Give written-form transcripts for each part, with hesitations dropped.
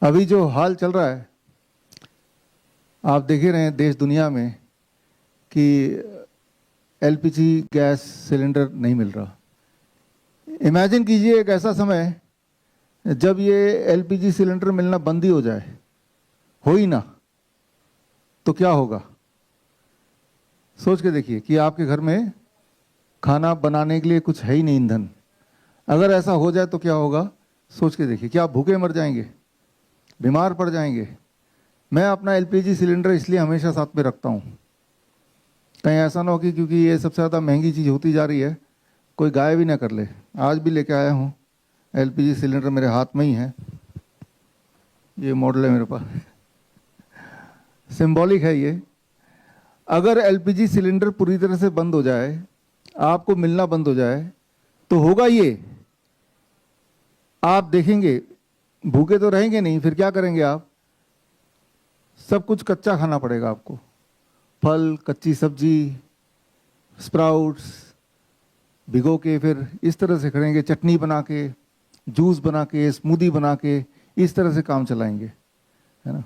अभी जो हाल चल रहा है, आप देख ही रहे हैं देश दुनिया में कि एलपीजी गैस सिलेंडर नहीं मिल रहा। इमेजिन कीजिए एक ऐसा समय जब ये एलपीजी सिलेंडर मिलना बंद ही हो जाए, हो ही ना, तो क्या होगा। सोच के देखिए कि आपके घर में खाना बनाने के लिए कुछ है ही नहीं, ईंधन। अगर ऐसा हो जाए तो क्या होगा, सोच के देखिए। क्या आप भूखे मर जाएंगे, बीमार पड़ जाएंगे। मैं अपना एलपीजी सिलेंडर इसलिए हमेशा साथ में रखता हूँ, कहीं ऐसा ना हो कि क्योंकि ये सबसे ज़्यादा महंगी चीज़ होती जा रही है, कोई गायब ही ना कर ले। आज भी लेके आया हूँ एलपीजी सिलेंडर, मेरे हाथ में ही है, ये मॉडल है मेरे पास, सिंबॉलिक है ये। अगर एलपीजी सिलेंडर पूरी तरह से बंद हो जाए, आपको मिलना बंद हो जाए, तो होगा ये, आप देखेंगे भूखे तो रहेंगे नहीं, फिर क्या करेंगे आप, सब कुछ कच्चा खाना पड़ेगा आपको। फल, कच्ची सब्जी, स्प्राउट्स भिगो के फिर इस तरह से करेंगे, चटनी बना के, जूस बना के, स्मूदी बना के, इस तरह से काम चलाएंगे, है ना।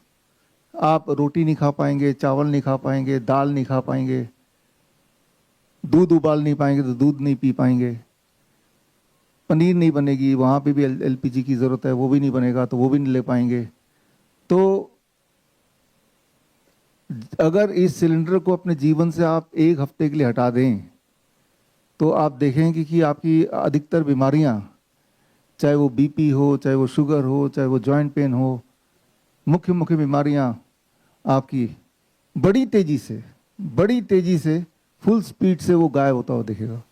आप रोटी नहीं खा पाएंगे, चावल नहीं खा पाएंगे, दाल नहीं खा पाएंगे, दूध उबाल नहीं पाएंगे तो दूध नहीं पी पाएंगे, पनीर नहीं बनेगी, वहाँ पे भी एलपीजी की ज़रूरत है, वो भी नहीं बनेगा तो वो भी नहीं ले पाएंगे। तो अगर इस सिलेंडर को अपने जीवन से आप एक हफ्ते के लिए हटा दें, तो आप देखेंगे कि आपकी अधिकतर बीमारियां, चाहे वो बीपी हो, चाहे वो शुगर हो, चाहे वो जॉइंट पेन हो, मुख्य मुख्य बीमारियां आपकी बड़ी तेजी से फुल स्पीड से वो गायब होता हुआ दिखेगा।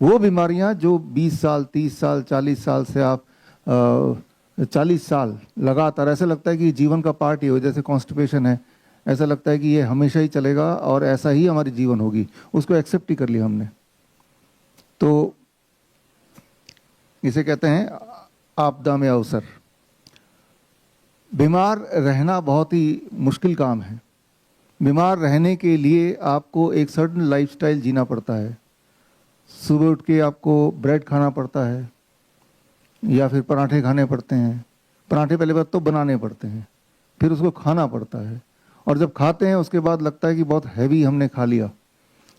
वो बीमारियां जो 20 साल, 30 साल, 40 साल से आप 40 साल लगातार ऐसा लगता है कि जीवन का पार्ट ही हो, जैसे कॉन्स्टिपेशन है, ऐसा लगता है कि ये हमेशा ही चलेगा और ऐसा ही हमारी जीवन होगी, उसको एक्सेप्ट ही कर लिया हमने। तो इसे कहते हैं आपदा में अवसर। बीमार रहना बहुत ही मुश्किल काम है। बीमार रहने के लिए आपको एक सर्टन लाइफस्टाइल जीना पड़ता है। सुबह उठ के आपको ब्रेड खाना पड़ता है या फिर पराठे खाने पड़ते हैं। पराठे पहले बात तो बनाने पड़ते हैं, फिर उसको खाना पड़ता है, और जब खाते हैं उसके बाद लगता है कि बहुत हैवी हमने खा लिया।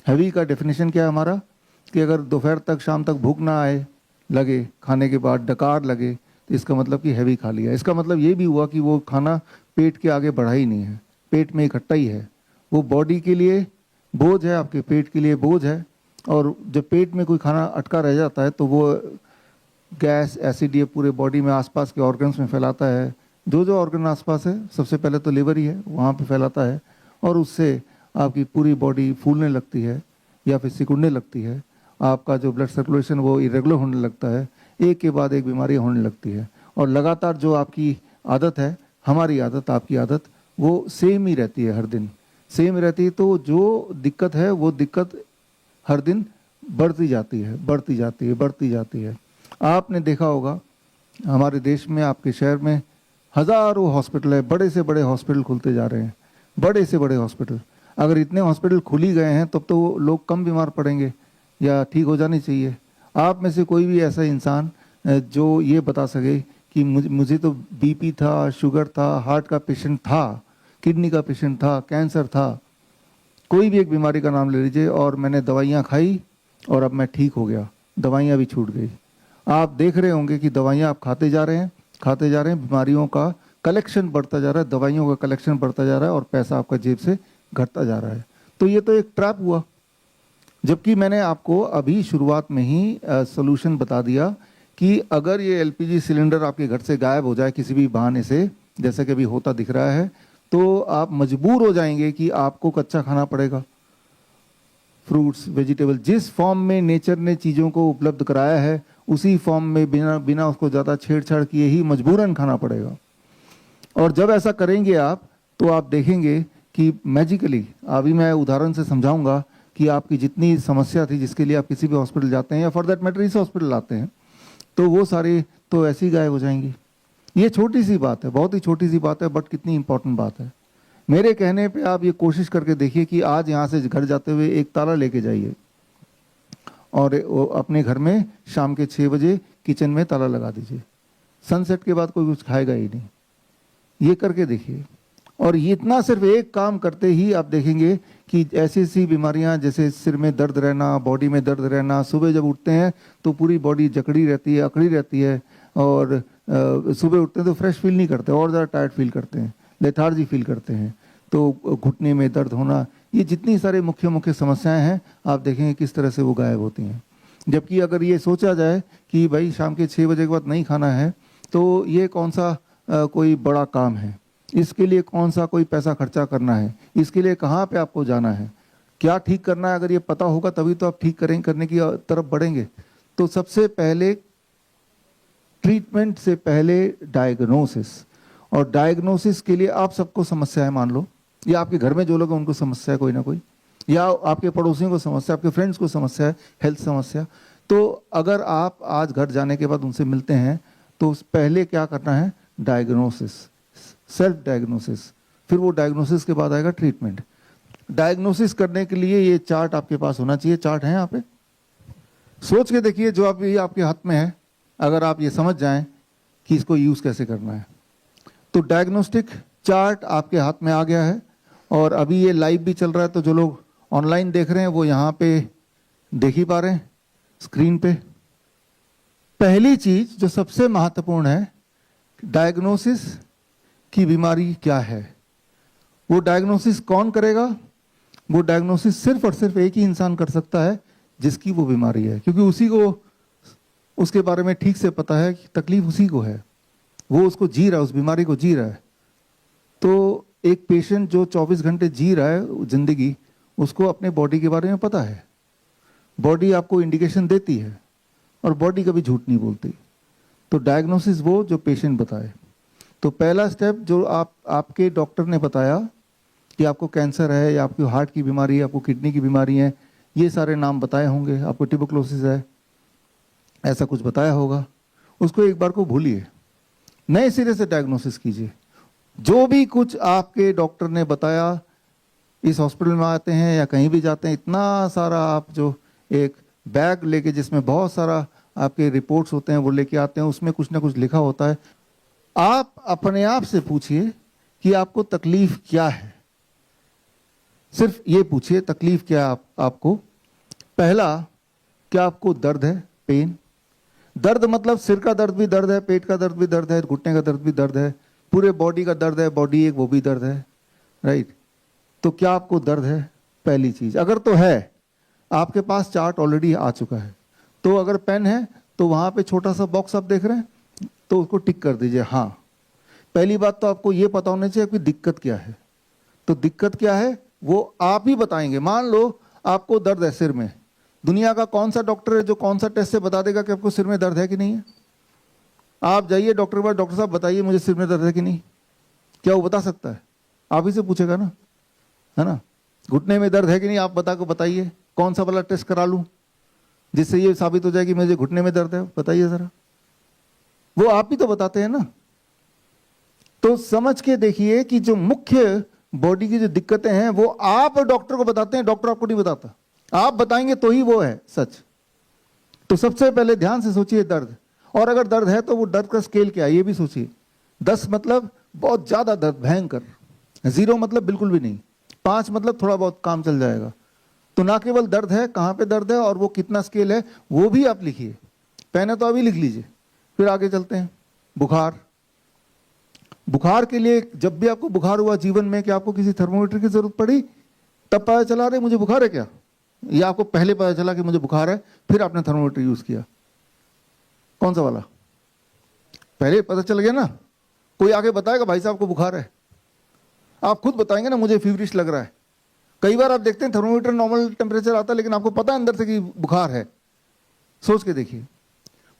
हैवी का डेफिनेशन क्या है हमारा, कि अगर दोपहर तक, शाम तक भूख ना आए, लगे खाने के बाद डकार लगे, तो इसका मतलब कि हैवी खा लिया। इसका मतलब ये भी हुआ कि वो खाना पेट के आगे बढ़ा ही नहीं है, पेट में इकट्ठा ही है। वो बॉडी के लिए बोझ है, आपके पेट के लिए बोझ है। और जब पेट में कोई खाना अटका रह जाता है तो वो गैस, एसिड ये पूरे बॉडी में आसपास के ऑर्गन्स में फैलाता है। जो जो ऑर्गन आसपास है, सबसे पहले तो लिवर ही है, वहाँ पे फैलाता है, और उससे आपकी पूरी बॉडी फूलने लगती है या फिर सिकुड़ने लगती है। आपका जो ब्लड सर्कुलेशन वो इरेगुलर होने लगता है, एक के बाद एक बीमारी होने लगती है। और लगातार जो आपकी आदत है, हमारी आदत, आपकी आदत, वो सेम ही रहती है, हर दिन सेम रहती है। तो जो दिक्कत है वो दिक्कत हर दिन बढ़ती जाती है, बढ़ती जाती है, बढ़ती जाती है। आपने देखा होगा हमारे देश में, आपके शहर में हज़ारों हॉस्पिटल है, बड़े से बड़े हॉस्पिटल खुलते जा रहे हैं, बड़े से बड़े हॉस्पिटल। अगर इतने हॉस्पिटल खुल ही गए हैं तब तो लोग कम बीमार पड़ेंगे या ठीक हो जानी चाहिए। आप में से कोई भी ऐसा इंसान जो ये बता सके कि मुझे तो बीपी था, शुगर था, हार्ट का पेशेंट था, किडनी का पेशेंट था, कैंसर था, कोई भी एक बीमारी का नाम ले लीजिए, और मैंने दवाइयाँ खाई और अब मैं ठीक हो गया, दवाइयाँ भी छूट गई। आप देख रहे होंगे कि दवाइयाँ आप खाते जा रहे हैं, खाते जा रहे हैं, बीमारियों का कलेक्शन बढ़ता जा रहा है, दवाइयों का कलेक्शन बढ़ता जा रहा है, और पैसा आपका जेब से घटता जा रहा है। तो ये तो एक ट्रैप हुआ। जबकि मैंने आपको अभी शुरुआत में ही सोल्यूशन बता दिया कि अगर ये एलपीजी सिलेंडर आपके घर से गायब हो जाए किसी भी बहाने से, जैसे कि अभी होता दिख रहा है, तो आप मजबूर हो जाएंगे कि आपको कच्चा खाना पड़ेगा। फ्रूट्स, वेजिटेबल, जिस फॉर्म में नेचर ने चीज़ों को उपलब्ध कराया है, उसी फॉर्म में बिना बिना उसको ज़्यादा छेड़छाड़ किए ही मजबूरन खाना पड़ेगा। और जब ऐसा करेंगे आप, तो आप देखेंगे कि मैजिकली, अभी मैं उदाहरण से समझाऊंगा कि आपकी जितनी समस्या थी जिसके लिए आप किसी भी हॉस्पिटल जाते हैं या फॉर दैट मैटर इस हॉस्पिटल आते हैं, तो वो सारी तो ऐसी ही गायब हो जाएंगी। ये छोटी सी बात है, बहुत ही छोटी सी बात है, बट कितनी इंपॉर्टेंट बात है। मेरे कहने पे आप ये कोशिश करके देखिए कि आज यहाँ से घर जाते हुए एक ताला लेके जाइए, और अपने घर में शाम के 6 बजे किचन में ताला लगा दीजिए। सनसेट के बाद कोई कुछ खाएगा ही नहीं। ये करके देखिए। और ये इतना सिर्फ एक काम करते ही आप देखेंगे कि ऐसी ऐसी बीमारियां जैसे सिर में दर्द रहना, बॉडी में दर्द रहना, सुबह जब उठते हैं तो पूरी बॉडी जकड़ी रहती है, अकड़ी रहती है, और सुबह उठते हैं तो फ्रेश फील नहीं करते, और ज़्यादा टायर्ड फील करते हैं, लेथार्जी फील करते हैं, तो घुटने में दर्द होना, ये जितनी सारी मुख्य मुख्य समस्याएं हैं आप देखेंगे किस तरह से वो गायब होती हैं। जबकि अगर ये सोचा जाए कि भाई शाम के 6 बजे के बाद नहीं खाना है, तो ये कौन सा कोई बड़ा काम है, इसके लिए कौन सा कोई पैसा खर्चा करना है, इसके लिए कहाँ पे आपको जाना है, क्या ठीक करना है, अगर ये पता होगा तभी तो आप ठीक करने की तरफ बढ़ेंगे। तो सबसे पहले ट्रीटमेंट से पहले डायग्नोसिस, और डायग्नोसिस के लिए आप सबको समस्या है, मान लो, या आपके घर में जो लोग हैं उनको समस्या है कोई ना कोई, या आपके पड़ोसियों को समस्या, आपके फ्रेंड्स को समस्या है, हेल्थ समस्या। तो अगर आप आज घर जाने के बाद उनसे मिलते हैं तो पहले क्या करना है, डायग्नोसिस, सेल्फ डायग्नोसिस, फिर वो डायग्नोसिस के बाद आएगा ट्रीटमेंट। डायग्नोसिस करने के लिए ये चार्ट आपके पास होना चाहिए, चार्ट है यहाँ पे, सोच के देखिए, जो आप ये आपके हाथ में है, अगर आप ये समझ जाएं कि इसको यूज कैसे करना है, तो डायग्नोस्टिक चार्ट आपके हाथ में आ गया है। और अभी ये लाइव भी चल रहा है, तो जो लोग ऑनलाइन देख रहे हैं वो यहाँ पे देख ही पा रहे हैं स्क्रीन पे। पहली चीज जो सबसे महत्वपूर्ण है, डायग्नोसिस की बीमारी क्या है, वो डायग्नोसिस कौन करेगा, वो डायग्नोसिस सिर्फ और सिर्फ एक ही इंसान कर सकता है जिसकी वो बीमारी है, क्योंकि उसी को उसके बारे में ठीक से पता है कि तकलीफ उसी को है, वो उसको जी रहा है, उस बीमारी को जी रहा है। तो एक पेशेंट जो 24 घंटे जी रहा है जिंदगी, उसको अपने बॉडी के बारे में पता है, बॉडी आपको इंडिकेशन देती है, और बॉडी कभी झूठ नहीं बोलती। तो डायग्नोसिस वो जो पेशेंट बताए। तो पहला स्टेप जो आपके डॉक्टर ने बताया कि आपको कैंसर है, या आपकी हार्ट की बीमारी है, आपको किडनी की बीमारी है, ये सारे नाम बताए होंगे, आपको ट्यूबरकुलोसिस है, ऐसा कुछ बताया होगा, उसको एक बार को भूलिए, नए सिरे से डायग्नोसिस कीजिए। जो भी कुछ आपके डॉक्टर ने बताया, इस हॉस्पिटल में आते हैं या कहीं भी जाते हैं, इतना सारा आप जो एक बैग लेके जिसमें बहुत सारा आपके रिपोर्ट्स होते हैं वो लेके आते हैं, उसमें कुछ ना कुछ लिखा होता है। आप अपने आप से पूछिए कि आपको तकलीफ क्या है, सिर्फ ये पूछिए तकलीफ क्या है आपको। पहला, क्या आपको दर्द है, पेन, दर्द मतलब सिर का दर्द भी दर्द है, पेट का दर्द भी दर्द है, घुटने का दर्द भी दर्द है, पूरे बॉडी का दर्द है, बॉडी एक वो भी दर्द है, राइट। तो क्या आपको दर्द है, पहली चीज। अगर तो है, आपके पास चार्ट ऑलरेडी आ चुका है, तो अगर पेन है तो वहां पे छोटा सा बॉक्स आप देख रहे हैं, तो उसको टिक कर दीजिए, हाँ। पहली बात तो आपको ये पता होना चाहिए कि दिक्कत क्या है। तो दिक्कत क्या है वो आप ही बताएंगे। मान लो आपको दर्द है सिर में, दुनिया का कौन सा डॉक्टर है जो कौन सा टेस्ट से बता देगा कि आपको सिर में दर्द है कि नहीं है? आप जाइए डॉक्टर के पास, डॉक्टर साहब बताइए मुझे सिर में दर्द है कि नहीं, क्या वो बता सकता है? आप ही से पूछेगा ना, है ना। घुटने में दर्द है कि नहीं, आप बताइए कौन सा वाला टेस्ट करा लूं जिससे ये साबित हो जाए कि मुझे घुटने में दर्द है, बताइए जरा। वो आप ही तो बताते हैं ना। तो समझ के देखिए कि जो मुख्य बॉडी की जो दिक्कतें हैं वो आप डॉक्टर को बताते हैं, डॉक्टर आपको नहीं बताता। आप बताएंगे तो ही वो है सच। तो सबसे पहले ध्यान से सोचिए दर्द, और अगर दर्द है तो वो दर्द का स्केल क्या है ये भी सोचिए। 10 मतलब बहुत ज्यादा दर्द, भयंकर। 0 मतलब बिल्कुल भी नहीं। 5 मतलब थोड़ा बहुत काम चल जाएगा। तो ना केवल दर्द है, कहां पे दर्द है और वो कितना स्केल है वो भी आप लिखिए। पहले तो अभी लिख लीजिए, फिर आगे चलते हैं। बुखार, बुखार के लिए जब भी आपको बुखार हुआ जीवन में, कि आपको किसी थर्मोमीटर की जरूरत पड़ी तब पता चला रहे मुझे बुखार है क्या, या आपको पहले पता चला कि मुझे बुखार है फिर आपने थर्मोमीटर यूज किया? कौन सा वाला? पहले पता चल गया ना। कोई आगे बताएगा भाई साहब को बुखार है, आप खुद बताएंगे ना मुझे फीवरिश लग रहा है। कई बार आप देखते हैं थर्मोमीटर नॉर्मल टेम्परेचर आता है लेकिन आपको पता है अंदर से कि बुखार है। सोच के देखिए।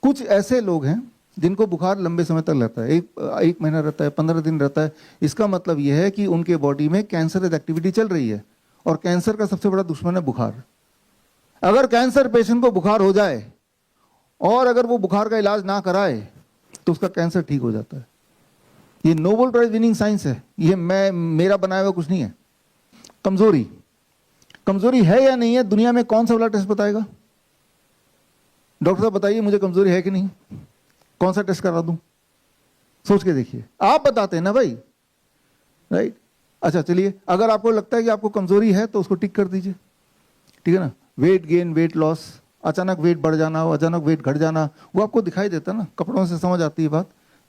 कुछ ऐसे लोग हैं जिनको बुखार लंबे समय तक रहता है, एक महीना रहता है, 15 दिन रहता है। इसका मतलब यह है कि उनके बॉडी में कैंसर एक्टिविटी चल रही है, और कैंसर का सबसे बड़ा दुश्मन है बुखार। अगर कैंसर पेशेंट को बुखार हो जाए और अगर वो बुखार का इलाज ना कराए तो उसका कैंसर ठीक हो जाता है। ये नोबेल प्राइज विनिंग साइंस है, ये मेरा बनाया हुआ कुछ नहीं है। कमजोरी, कमजोरी है या नहीं है, दुनिया में कौन सा वाला टेस्ट बताएगा? डॉक्टर साहब बताइए मुझे कमजोरी है कि नहीं, कौन सा टेस्ट करा दूं? सोच के देखिए। आप बताते हैं ना भाई, राइट। अच्छा चलिए, अगर आपको लगता है कि आपको कमजोरी है तो उसको टिक कर दीजिए, ठीक है ना। वेट गेन, वेट लॉस, अचानक वेट बढ़ जाना, अचानक वेट घट जाना, वो आपको दिखाई देता है ना, कपड़ों से समझ आती है बात,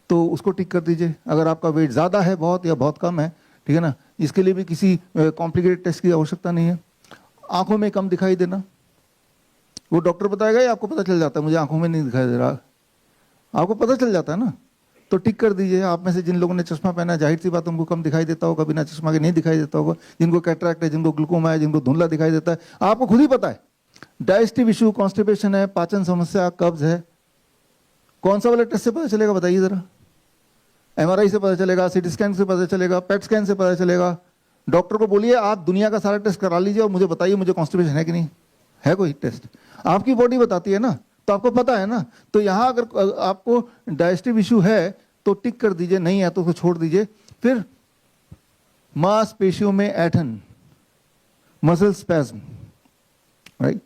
तो उसको टिक कर दीजिए। अगर आपका वेट ज़्यादा है बहुत या बहुत कम है, ठीक है ना, इसके लिए भी किसी कॉम्प्लिकेटेड टेस्ट की आवश्यकता नहीं है। आंखों में कम दिखाई देना, वो डॉक्टर बताएगा या आपको पता चल जाता है मुझे आंखों में नहीं दिखाई दे रहा, आपको पता चल जाता है ना, तो टिक कर दीजिए। आप में से जिन लोगों ने चश्मा पहना है, जाहिर सी बात उनको कम दिखाई देता होगा, बिना चश्मा के नहीं दिखाई देता होगा। जिनको कैटरैक्ट है, जिनको ग्लूकोमा है, जिनको धुंधला दिखाई देता है, आपको खुद ही पता है। डाइजेस्टिव इशू, कॉन्स्टिपेशन है, पाचन समस्या, कब्ज है, कौन सा वाला टेस्ट से पता चलेगा बताइए जरा? एमआरआई से पता चलेगा, सीटी स्कैन से पता चलेगा, पेट स्कैन से पता चलेगा। डॉक्टर को बोलिए आप दुनिया का सारा टेस्ट करा लीजिए और मुझे बताइए मुझे कॉन्स्टिपेशन है कि नहीं है। कोई टेस्ट आपकी बॉडी बताती है ना, तो आपको पता है ना। तो यहां अगर आपको डाइजेस्टिव इशू है तो टिक कर दीजिए, नहीं है तो उसको छोड़ दीजिए। फिर मांसपेशियों में ऐंठन, muscle spasm, right,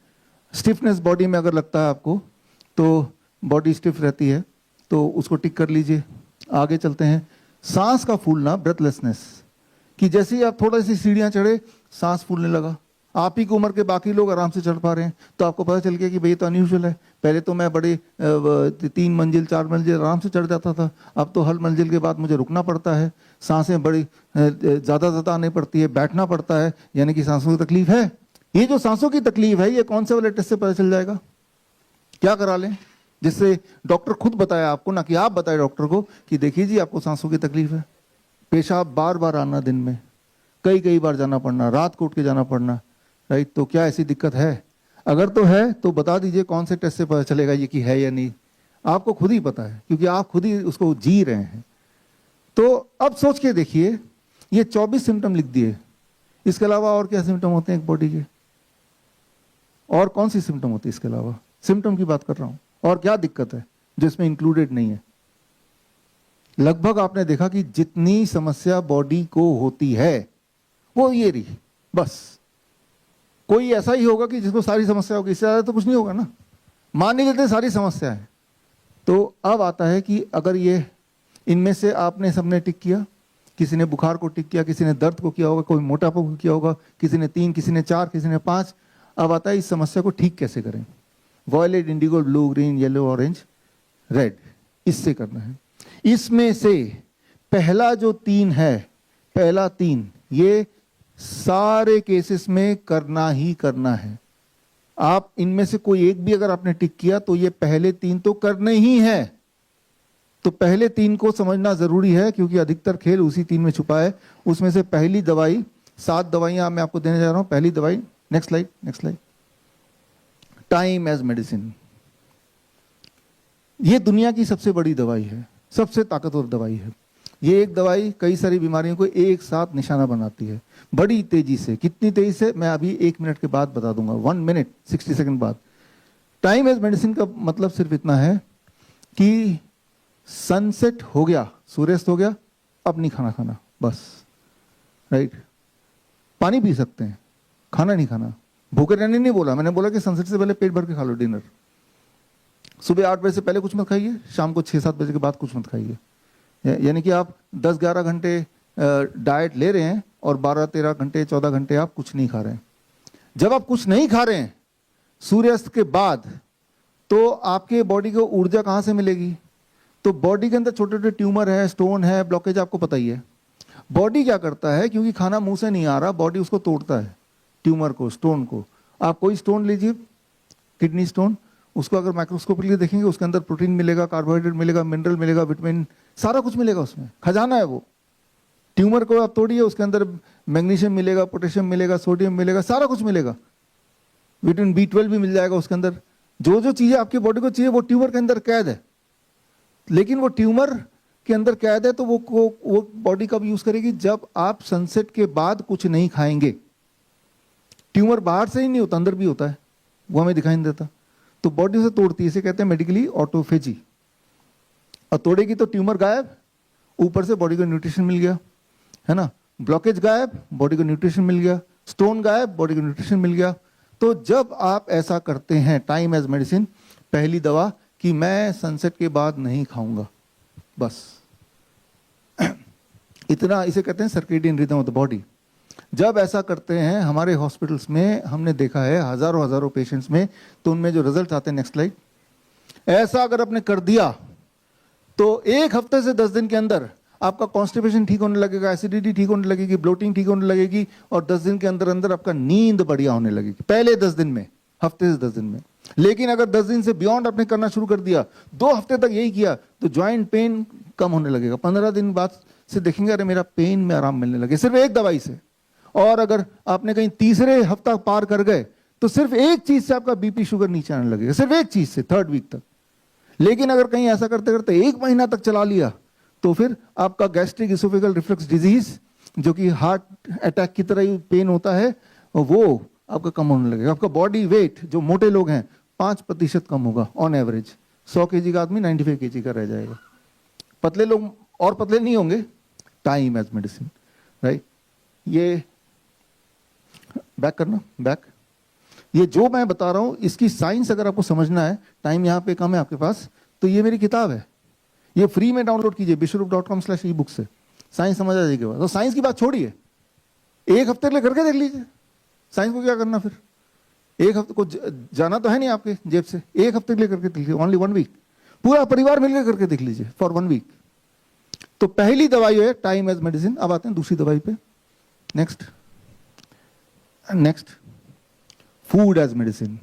stiffness body में अगर लगता है आपको, तो बॉडी स्टिफ रहती है, तो उसको टिक कर लीजिए। आगे चलते हैं। सांस का फूलना, ब्रेथलेसनेस, कि जैसे ही आप थोड़ा सी सीढ़ियां चढ़े सांस फूलने लगा। आप ही की उम्र के बाकी लोग आराम से चढ़ पा रहे हैं, तो आपको पता चल गया कि भाई ये तो अनयूजुअल है। पहले तो मैं बड़े 3 मंजिल 4 मंजिल आराम से चढ़ जाता था, अब तो हर मंजिल के बाद मुझे रुकना पड़ता है, सांसें बड़ी ज़्यादा आनी पड़ती है, बैठना पड़ता है, यानी कि सांसों की तकलीफ है। ये जो सांसों की तकलीफ है, ये कौन से वाले टेस्ट से पता चल जाएगा? क्या करा लें जिससे डॉक्टर खुद बताए आपको, ना कि आप बताए डॉक्टर को कि देखिए जी आपको सांसों की तकलीफ है। पेशाब बार बार आना, दिन में कई बार जाना पड़ना, रात को उठ के जाना पड़ना, राइट, तो क्या ऐसी दिक्कत है? अगर तो है तो बता दीजिए कौन से टेस्ट से पता चलेगा ये कि है या नहीं। आपको खुद ही पता है, क्योंकि आप खुद ही उसको जी रहे हैं। तो अब सोच के देखिए, ये 24 सिम्टम लिख दिए, इसके अलावा और क्या सिम्टम होते हैं एक बॉडी के? और कौन सी सिम्टम होती है इसके अलावा? सिम्टम की बात कर रहा हूं। और क्या दिक्कत है जो इसमें इंक्लूडेड नहीं है? लगभग आपने देखा कि जितनी समस्या बॉडी को होती है वो ये रही, बस। कोई ऐसा ही होगा कि जिसको सारी समस्या होगी, इससे ज्यादा तो कुछ नहीं होगा ना। मान नहीं लेते सारी समस्या है। तो अब आता है कि अगर ये इनमें से आपने सबने टिक किया, किसी ने बुखार को टिक किया, किसी ने दर्द को किया होगा, कोई मोटापा को किया होगा, किसी ने 3, किसी ने 4, किसी ने 5। अब आता है इस समस्या को ठीक कैसे करें? Violet, indigo, blue, green, yellow, orange, red, इससे करना है। इसमें से पहला जो 3 है, पहला 3, ये सारे केसेस में करना ही करना है। आप इनमें से कोई एक भी अगर आपने टिक किया तो ये पहले 3 तो करने ही है। तो पहले 3 को समझना जरूरी है, क्योंकि अधिकतर खेल उसी 3 में छुपा है। उसमें से पहली दवाई, 7 दवाइयां मैं आपको देने जा रहा हूं। पहली दवाई, next slide, time as medicine. ये दुनिया की सबसे बड़ी दवाई है, सबसे ताकतवर दवाई है। ये एक दवाई कई सारी बीमारियों को एक साथ निशाना बनाती है, बड़ी तेजी से। कितनी तेजी से, मैं अभी 1 मिनट के बाद बता दूंगा, 1 मिनट 60 सेकंड बाद। टाइम एज मेडिसिन का मतलब सिर्फ इतना है कि सनसेट हो गया, सूर्यास्त हो गया, अब नहीं खाना खाना, बस, राइट। पानी पी सकते हैं, खाना नहीं खाना। भूखे रहने नहीं बोला, मैंने बोला कि सनसेट से पहले पेट भर के खा लो डिनर। सुबह 8 बजे से पहले कुछ मत खाइए, शाम को 6-7 बजे के बाद कुछ मत खाइए। यानी कि आप 10-11 घंटे डाइट ले रहे हैं और 12-13 घंटे 14 घंटे आप कुछ नहीं खा रहे हैं। जब आप कुछ नहीं खा रहे हैं सूर्यास्त के बाद, तो आपके बॉडी को ऊर्जा कहां से मिलेगी? तो बॉडी के अंदर छोटे छोटे ट्यूमर है, स्टोन है, ब्लॉकेज, आपको पता ही है। बॉडी क्या करता है, क्योंकि खाना मुंह से नहीं आ रहा, बॉडी उसको तोड़ता है, ट्यूमर को, स्टोन को। आप कोई स्टोन लीजिए, किडनी स्टोन, उसको अगर माइक्रोस्कोप के लिए देखेंगे, उसके अंदर प्रोटीन मिलेगा, कार्बोहाइड्रेट मिलेगा, मिनरल मिलेगा, विटामिन, सारा कुछ मिलेगा उसमें, खजाना है वो। ट्यूमर को आप तोड़िए, उसके अंदर मैग्नीशियम मिलेगा, पोटेशियम मिलेगा, सोडियम मिलेगा, सारा कुछ मिलेगा। विटामिन B12 भी मिल जाएगा उसके अंदर। जो जो चीजें आपकी बॉडी को चाहिए वो ट्यूमर के अंदर कैद है। लेकिन वो ट्यूमर के अंदर कैद है, तो वो बॉडी कब यूज करेगी? जब आप सनसेट के बाद कुछ नहीं खाएंगे। ट्यूमर बाहर से ही नहीं होता, अंदर भी होता है, वो हमें दिखाई नहीं देता। तो बॉडी से तोड़ती है, इसे कहते हैं मेडिकली ऑटोफेजी। और तोड़ेगी तो ट्यूमर गायब, ऊपर से बॉडी को न्यूट्रिशन मिल गया, है ना। ब्लॉकेज गायब, बॉडी को न्यूट्रिशन मिल गया, स्टोन गायब, बॉडी को न्यूट्रिशन मिल गया। तो जब आप ऐसा करते हैं, टाइम एज मेडिसिन, पहली दवा कि मैं सनसेट के बाद नहीं खाऊंगा, बस। इतना, इसे कहते हैं circadian rhythm of the body. जब ऐसा करते हैं हमारे हॉस्पिटल्स में, हमने देखा है हजारों हजारों पेशेंट्स में, तो उनमें जो रिजल्ट आते हैं, नेक्स्ट स्लाइड, ऐसा अगर आपने कर दिया तो 1 हफ्ते से 10 दिन के अंदर आपका कॉन्स्टिपेशन ठीक होने लगेगा, एसिडिटी ठीक होने लगेगी, ब्लोटिंग ठीक होने लगेगी, और 10 दिन के अंदर अंदर आपका नींद बढ़िया होने लगेगी, पहले 10 दिन में, हफ्ते से 10 दिन में। लेकिन अगर 10 दिन से बियॉन्ड आपने करना शुरू कर दिया, 2 हफ्ते तक यही किया, तो ज्वाइंट पेन कम होने लगेगा, 15 दिन बाद से देखेंगे अरे मेरा पेन में आराम मिलने लगे, सिर्फ एक दवाई से। और अगर आपने कहीं तीसरे हफ्ता पार कर गए तो सिर्फ एक चीज से आपका बीपी शुगर नीचे आने लगेगा, सिर्फ एक चीज से, 3rd वीक तक। लेकिन अगर कहीं ऐसा करते करते 1 महीना तक चला लिया, तो फिर आपका गैस्ट्रिक इसोफेगल रिफ्लक्स डिजीज, जो कि हार्ट अटैक की तरह ही पेन होता है, वो आपका कम होने लगेगा। आपका बॉडी वेट, जो मोटे लोग हैं, 5% कम होगा ऑन एवरेज। 100 kg का आदमी 95 kg का रह जाएगा। पतले लोग और पतले नहीं होंगे, टाइम एज मेडिसिन, राइट। ये बैक करना, बैक। ये जो मैं बता रहा हूं, इसकी साइंस अगर आपको समझना है, टाइम यहाँ पे कम है आपके पास, तो ये मेरी किताब है, ये फ्री में डाउनलोड कीजिए bishrup.com/ebook से, साइंस समझ आ जाएगी। तो साइंस की बात छोड़िए, 1 हफ्ते के लिए करके देख लीजिए, साइंस को क्या करना फिर। 1 हफ्ते को जाना तो है नहीं आपके जेब से, 1 हफ्ते के लिए करके देख लीजिए, ओनली 1 वीक, पूरा परिवार मिलकर करके देख लीजिए फॉर 1 वीक। तो पहली दवाई है टाइम एज मेडिसिन। अब आते हैं दूसरी दवाई पे, next next, food as medicine.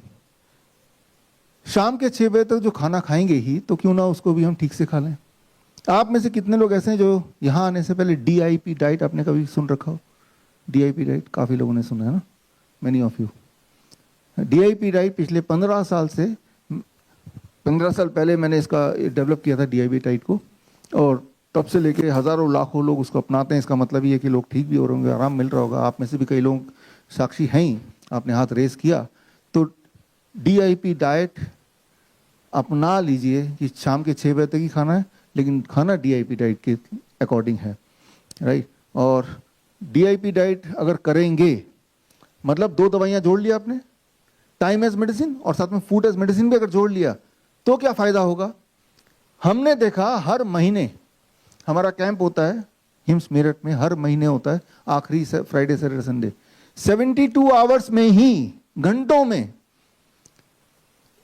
शाम के 6 बजे तक जो खाना खाएंगे ही, तो क्यों ना उसको भी हम ठीक से खा लें। आप में से कितने लोग ऐसे हैं जो यहां आने से पहले DIP डाइट आपने कभी सुन रखा हो? DIP डाइट काफी लोगों ने सुना है ना, many of you. DIP diet पिछले 15 साल से, 15 साल पहले मैंने इसका डेवलप किया था DIP डाइट को, और तब से लेके हजारों लाखों लोग उसको अपनाते हैं। इसका मतलब ये कि लोग ठीक भी हो रहे होंगे, आराम मिल रहा होगा। आप में से भी कई लोग साक्षी हैं ही, आपने हाथ रेस किया। तो DIP डाइट अपना लीजिए कि शाम के 6 बजे तक ही खाना है, लेकिन खाना DIP डाइट के अकॉर्डिंग है, राइट। और DIP डाइट अगर करेंगे, मतलब 2 दवाइयां जोड़ लिया आपने, टाइम एज मेडिसिन और साथ में फूड एज मेडिसिन भी अगर जोड़ लिया, तो क्या फायदा होगा। हमने देखा हर महीने हमारा कैंप होता है हिम्स मेरठ में, हर महीने होता है आखिरी फ्राइडे सैटरडे संडे। 72 आवर्स में ही, घंटों में,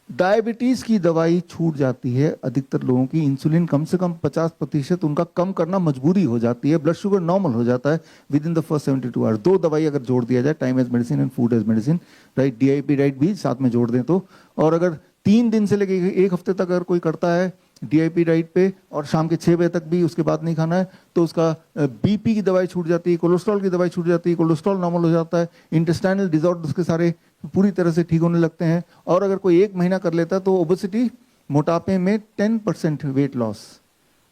डायबिटीज की दवाई छूट जाती है अधिकतर लोगों की। इंसुलिन कम से कम 50% उनका कम करना मजबूरी हो जाती है, ब्लड शुगर नॉर्मल हो जाता है within the first 72 hours. 2 दवाई अगर जोड़ दिया जाए, time as medicine and food as medicine, right, DIP diet भी साथ में जोड़ दें तो। और अगर 3 दिन से लेकर 1 हफ्ते तक अगर कोई करता है DIP डाइट पे, और शाम के 6 बजे तक भी उसके बाद नहीं खाना है, तो उसका BP की दवाई छूट जाती है, कोलेस्ट्रॉल की दवाई छूट जाती है, कोलेस्ट्रॉल नॉर्मल हो जाता है, इंटेस्टाइनल डिसऑर्डर्स के सारे पूरी तरह से ठीक होने लगते हैं। और अगर कोई 1 महीना कर लेता है तो ओबेसिटी, मोटापे में 10% वेट लॉस,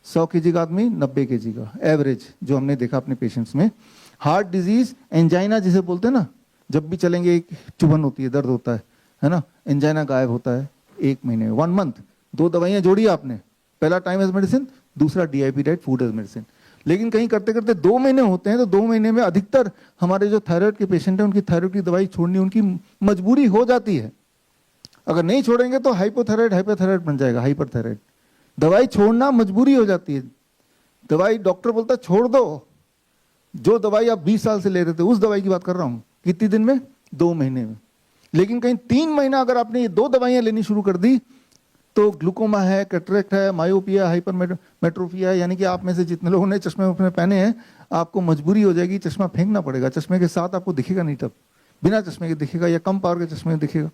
100 kg का आदमी 90 kg का एवरेज, जो हमने देखा अपने पेशेंट्स में। हार्ट डिजीज, एंजाइना जिसे बोलते हैं ना, जब भी चलेंगे एक चुभन होती है, दर्द होता है ना, एंजाइना गायब होता है 1 महीने में, 1 मंथ। 2 दवाइयां जोड़ी आपने, पहला टाइम एज मेडिसिन, दूसरा DIP diet food as medicine. लेकिन कहीं करते करते 2 महीने होते हैं, तो 2 महीने में अधिकतर हमारे जो थायराइड के पेशेंट हैं, उनकी थायराइड की दवाई छोड़नी उनकी मजबूरी हो जाती है। अगर नहीं छोड़ेंगे तो हाइपोथायराइड, हाइपरथायराइड बन जाएगा, हाइपरथायराइड। दवाई छोड़ना मजबूरी हो जाती है। दवाई डॉक्टर बोलता है छोड़ दो, जो दवाई आप 20 साल से ले रहे थे, उस दवाई की बात कर रहा हूं। कितनी दिन में? 2 महीने में। लेकिन कहीं 3 महीना अगर आपने ये 2 दवाइयां लेनी शुरू कर दी, तो ग्लूकोमा है, कैटरेक्ट है, मायोपिया, हाइपरमेट्रोपिया है, यानी कि आप में से जितने लोगों ने चश्मे अपने पहने हैं, आपको मजबूरी हो जाएगी, चश्मा फेंकना पड़ेगा। चश्मे के साथ आपको दिखेगा नहीं, तब बिना चश्मे के दिखेगा, या कम पावर के चश्मे में दिखेगा,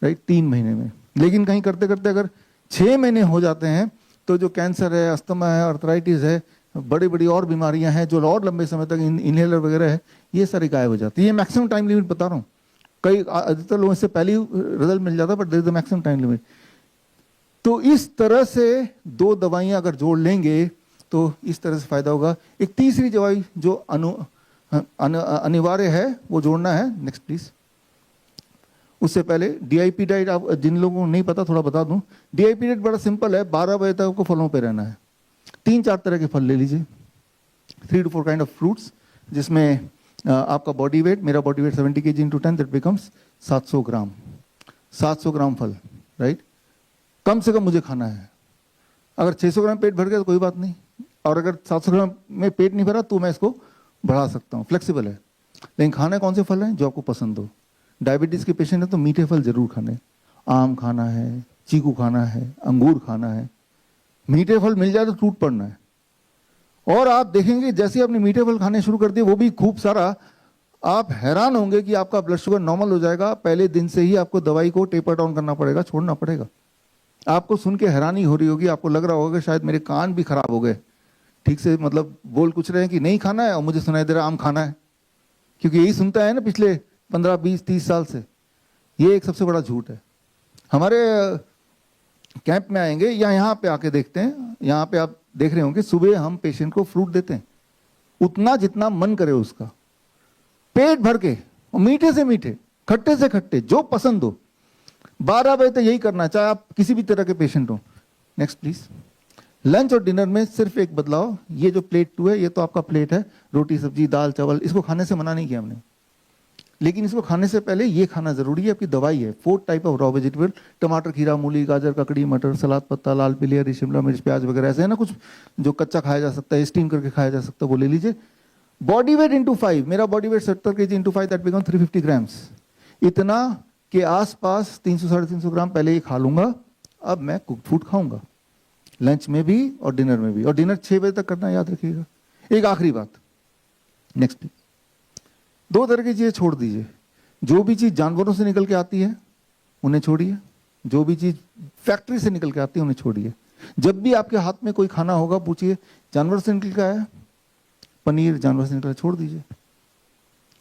राइट, 3 महीने में। लेकिन कहीं करते करते अगर 6 महीने हो जाते हैं, तो जो कैंसर है, अस्थमा है, अर्थराइटिस है, बड़ी बड़ी और बीमारियां हैं जो और लंबे समय तक इनहेलर वगैरह है, ये सारी गायब हो जाती है। ये मैक्सिमम टाइम लिमिट बता रहा हूँ। कई अधिकतर लोगों से पहले ही रिजल्ट मिल जाता है, but there is the maximum time limit. तो इस तरह से 2 दवाइयां अगर जोड़ लेंगे तो इस तरह से फायदा होगा। एक तीसरी दवाई जो अनिवार्य है वो जोड़ना है, नेक्स्ट प्लीज। उससे पहले DIP डाइट, आप जिन लोगों को नहीं पता थोड़ा बता दूं। DIP डाइट बड़ा सिंपल है, 12 बजे तक आपको फलों पे रहना है। 3-4 तरह के फल ले लीजिए, 3 to 4 काइंड ऑफ फ्रूट्स, जिसमें आपका बॉडी वेट, मेरा body weight 70 kg into 10, that becomes 700 ग्राम। 700 ग्राम फल, राइट, कम से कम मुझे खाना है। अगर 600 ग्राम पेट भर गया तो कोई बात नहीं, और अगर 700 ग्राम में पेट नहीं भरा तो मैं इसको बढ़ा सकता हूँ, फ्लेक्सिबल है। लेकिन खाने कौन से फल हैं जो आपको पसंद हो। डायबिटीज़ के पेशेंट हैं तो मीठे फल जरूर खाने, आम खाना है, चीकू खाना है, अंगूर खाना है। मीठे फल मिल जाए तो टूट पड़ना है। और आप देखेंगे जैसे आपने मीठे फल खाने शुरू कर दिए, वो भी खूब सारा, आप हैरान होंगे कि आपका ब्लड शुगर नॉर्मल हो जाएगा। पहले दिन से ही आपको दवाई को टेपर डाउन करना पड़ेगा, छोड़ना पड़ेगा। आपको सुन के हैरानी हो रही होगी, आपको लग रहा होगा शायद मेरे कान भी खराब हो गए, ठीक से मतलब बोल कुछ रहे हैं कि नहीं खाना है और मुझे सुनाई दे रहा आम खाना है, क्योंकि यही सुनता है ना पिछले 15, 20, 30 साल से। ये एक सबसे बड़ा झूठ है। हमारे कैंप में आएंगे या यहाँ पे आके देखते हैं, यहाँ पे आप देख रहे होंगे सुबह हम पेशेंट को फ्रूट देते हैं, उतना जितना मन करे उसका, पेट भर के, और मीठे से मीठे, खट्टे से खट्टे, जो पसंद हो। 12 बजे तक यही करना, चाहे आप किसी भी तरह के पेशेंट हो। Next please. लंच और डिनर में सिर्फ एक बदलाव, ये जो प्लेट 2 है ये तो आपका प्लेट है, रोटी सब्जी दाल चावल, इसको खाने से मना नहीं किया हमने, लेकिन इसको खाने से पहले ये खाना जरूरी है, आपकी दवाई है। 4 टाइप ऑफ रॉ वेजिटेबल, टमाटर, खीरा, मूली, गाजर, ककड़ी, मटर, सलाद पत्ता, लाल पीली हरी शिमला मिर्च, प्याज वगैरह ऐसे है ना कुछ जो कच्चा खाया जा सकता है, स्टीम करके खाया जा सकता है, वो ले लीजिए। बॉडी वेट इंटू 5, मेरा body weight 70 kg into 5 that become 350 grams. इतना के आसपास 300-350 ग्राम पहले ही खा लूंगा, अब मैं कुक फूड खाऊंगा, लंच में भी और डिनर में भी। और डिनर 6 बजे तक करना, याद रखिएगा। एक आखिरी बात, नेक्स्ट। 2 तरह की चीजें छोड़ दीजिए। जो भी चीज जानवरों से निकल के आती है उन्हें छोड़िए, जो भी चीज फैक्ट्री से निकल के आती है उन्हें छोड़िए। जब भी आपके हाथ में कोई खाना होगा पूछिए जानवर से निकल के आया, पनीर जानवर से निकल छोड़ दीजिए,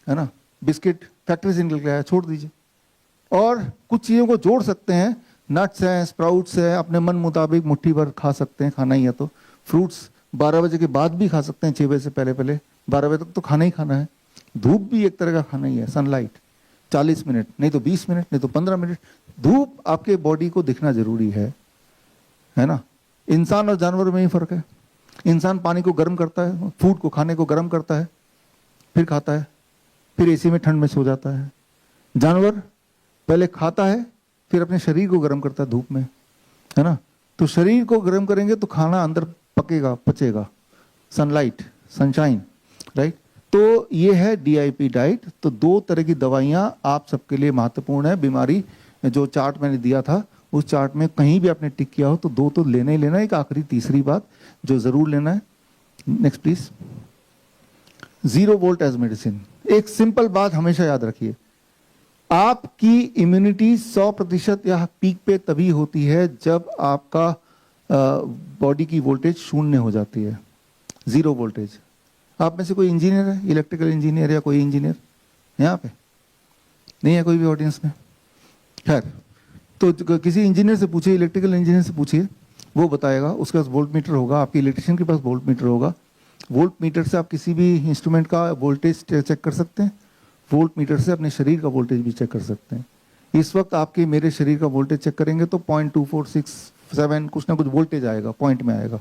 है ना। बिस्किट फैक्ट्री से निकल के आया, छोड़ दीजिए। और कुछ चीज़ों को जोड़ सकते हैं, नट्स हैं, स्प्राउट्स है, अपने मन मुताबिक मुट्ठी भर खा सकते हैं, खाना ही है तो। फ्रूट्स 12 बजे के बाद भी खा सकते हैं, 6 बजे से पहले पहले, 12 बजे तक तो खाना ही खाना है। धूप भी एक तरह का खाना ही है, सनलाइट 40 मिनट, नहीं तो 20 मिनट, नहीं तो 15 मिनट धूप आपके बॉडी को दिखना जरूरी है ना। इंसान और जानवर में ही फर्क है। इंसान पानी को गर्म करता है, फूड को, खाने को गर्म करता है, फिर खाता है, फिर एसी में ठंड में सो जाता है। जानवर पहले खाता है, फिर अपने शरीर को गर्म करता है धूप में, है ना। तो शरीर को गर्म करेंगे तो खाना अंदर पकेगा, पचेगा, सनलाइट, सनशाइन, राइट। तो ये है DIP डाइट। तो 2 तरह की दवाइयाँ आप सबके लिए महत्वपूर्ण है। बीमारी जो चार्ट मैंने दिया था, उस चार्ट में कहीं भी आपने टिक किया हो तो 2 तो लेना ही लेना है। एक आखिरी तीसरी बात जो जरूर लेना है, next please. 0 volt as medicine. एक सिंपल बात हमेशा याद रखिए, आपकी इम्यूनिटी 100% या पीक पे तभी होती है जब आपका बॉडी की वोल्टेज 0 हो जाती है, 0 वोल्टेज। आप में से कोई इंजीनियर है, इलेक्ट्रिकल इंजीनियर या कोई इंजीनियर यहाँ पे नहीं है कोई भी ऑडियंस में? खैर, तो किसी इंजीनियर से पूछिए, इलेक्ट्रिकल इंजीनियर से पूछिए, वो बताएगा। उसके पास वोल्ट मीटर होगा, आपके इलेक्ट्रिशियन के पास वोल्ट मीटर होगा। वोल्ट मीटर से आप किसी भी इंस्ट्रूमेंट का वोल्टेज चेक कर सकते हैं। वोल्ट मीटर से अपने शरीर का वोल्टेज भी चेक कर सकते हैं। इस वक्त आपके मेरे शरीर का वोल्टेज चेक करेंगे तो 0.2467 कुछ ना कुछ वोल्टेज आएगा, पॉइंट में आएगा।